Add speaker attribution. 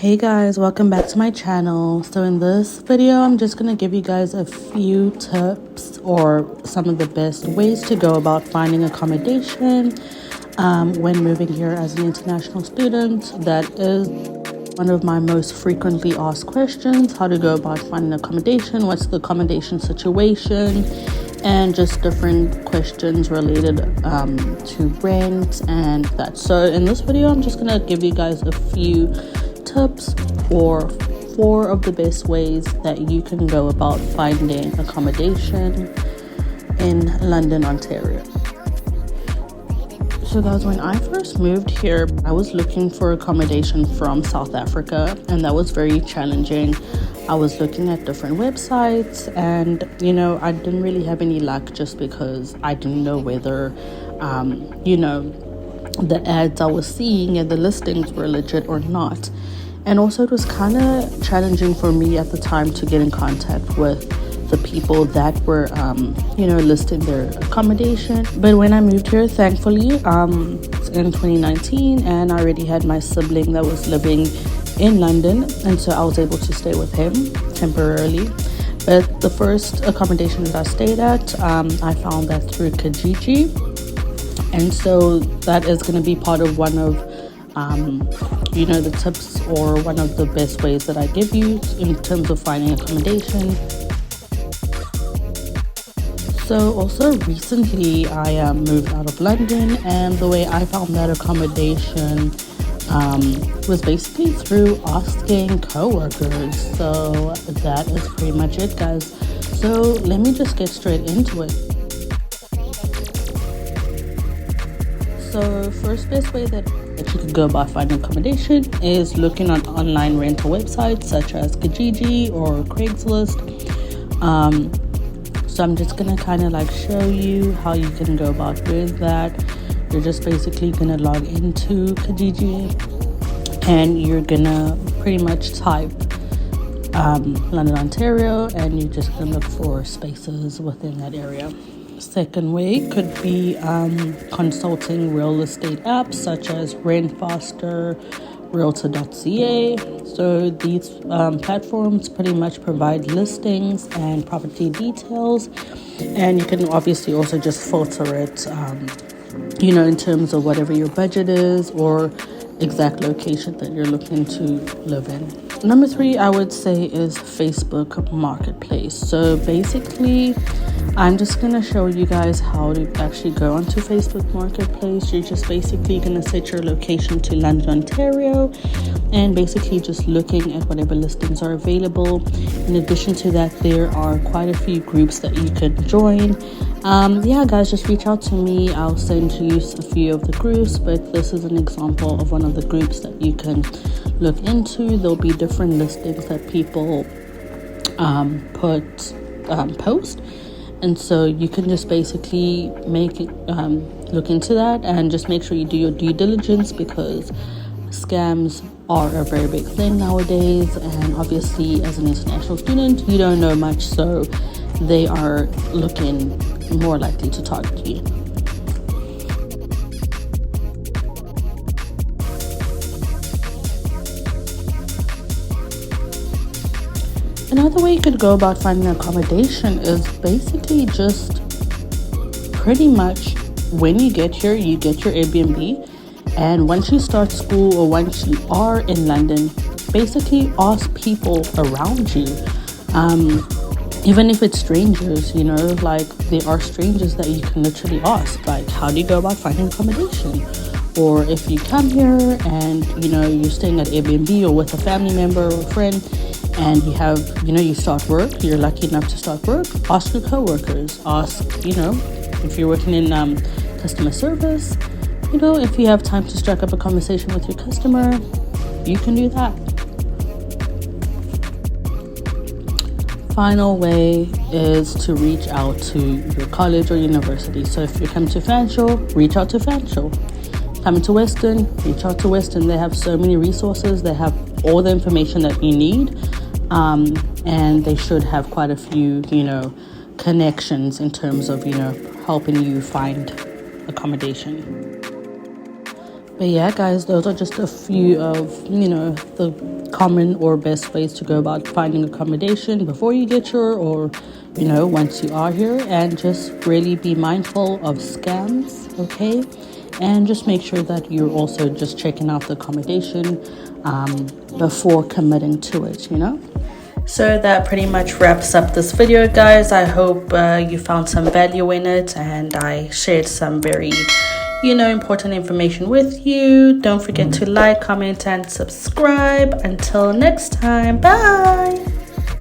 Speaker 1: Hey guys, welcome back to my channel. So in this video, I'm just going to give you guys a few tips or some of the best ways to go about finding accommodation when moving here as an international student. That is one of my most frequently asked questions: how to go about finding accommodation, what's the accommodation situation, and just different questions related to rent and that. So in this video, I'm just going to give you guys a few tips or 4 of the best ways that you can go about finding accommodation in London, Ontario. So guys, when I first moved here, I was looking for accommodation from South Africa, and that was very challenging. I was looking at different websites and I didn't really have any luck, just because I didn't know whether the ads I was seeing and the listings were legit or not. And also it was kind of challenging for me at the time to get in contact with the people that were listing their accommodation. But when I moved here, thankfully, in 2019, and I already had my sibling that was living in London, and so I was able to stay with him temporarily. But the first accommodation that I stayed at, I found that through Kijiji. And so that is going to be part of one of the tips or one of the best ways that I give you in terms of finding accommodation. So also recently I moved out of London, and the way I found that accommodation was basically through asking co-workers. So that is pretty much it, guys. So let me just get straight into it. So first best way that you could go about finding accommodation is looking on online rental websites such as Kijiji or Craigslist. So I'm just gonna kind of show you how you can go about doing that. You're just basically gonna log into Kijiji and you're gonna pretty much type London, Ontario, and you're just gonna look for spaces within that area. Second way could be consulting real estate apps such as RentFaster, realtor.ca. So these platforms pretty much provide listings and property details, and you can obviously also just filter it in terms of whatever your budget is or exact location that you're looking to live in. Number 3, I would say, is Facebook Marketplace. So basically, I'm just going to show you guys how to actually go onto Facebook Marketplace. You're just basically going to set your location to London, Ontario, and basically just looking at whatever listings are available. In addition to that, there are quite a few groups that you could join. Guys, just reach out to me. I'll send you a few of the groups, but this is an example of one of the groups that you can look into. There'll be different listings that people post, and so you can just basically look into that and just make sure you do your due diligence, because scams are a very big thing nowadays, and obviously as an international student you don't know much, so they are looking more likely to target you. Another way you could go about finding accommodation is basically just pretty much when you get here, you get your Airbnb, and once you start school or once you are in London, basically ask people around you. Even if it's strangers, there are strangers that you can literally ask, how do you go about finding accommodation? Or if you come here and, you're staying at Airbnb or with a family member or a friend, and you have, you start work, you're lucky enough to start work, ask your coworkers, ask, if you're working in customer service, if you have time to strike up a conversation with your customer, you can do that. Final way is to reach out to your college or university. So if you come to Fanshawe, reach out to Fanshawe. Coming to Western, reach out to Western. They have so many resources. They have all the information that you need. And they should have quite a few, connections in terms of, helping you find accommodation. But yeah, guys, those are just a few of, the common or best ways to go about finding accommodation before you get here, or, once you are here. And just really be mindful of scams, okay? And just make sure that you're also just checking out the accommodation before committing to it, So that pretty much wraps up this video, guys. I hope you found some value in it, and I shared some very important information with you. Don't forget to like, comment, and subscribe. Until next time, bye.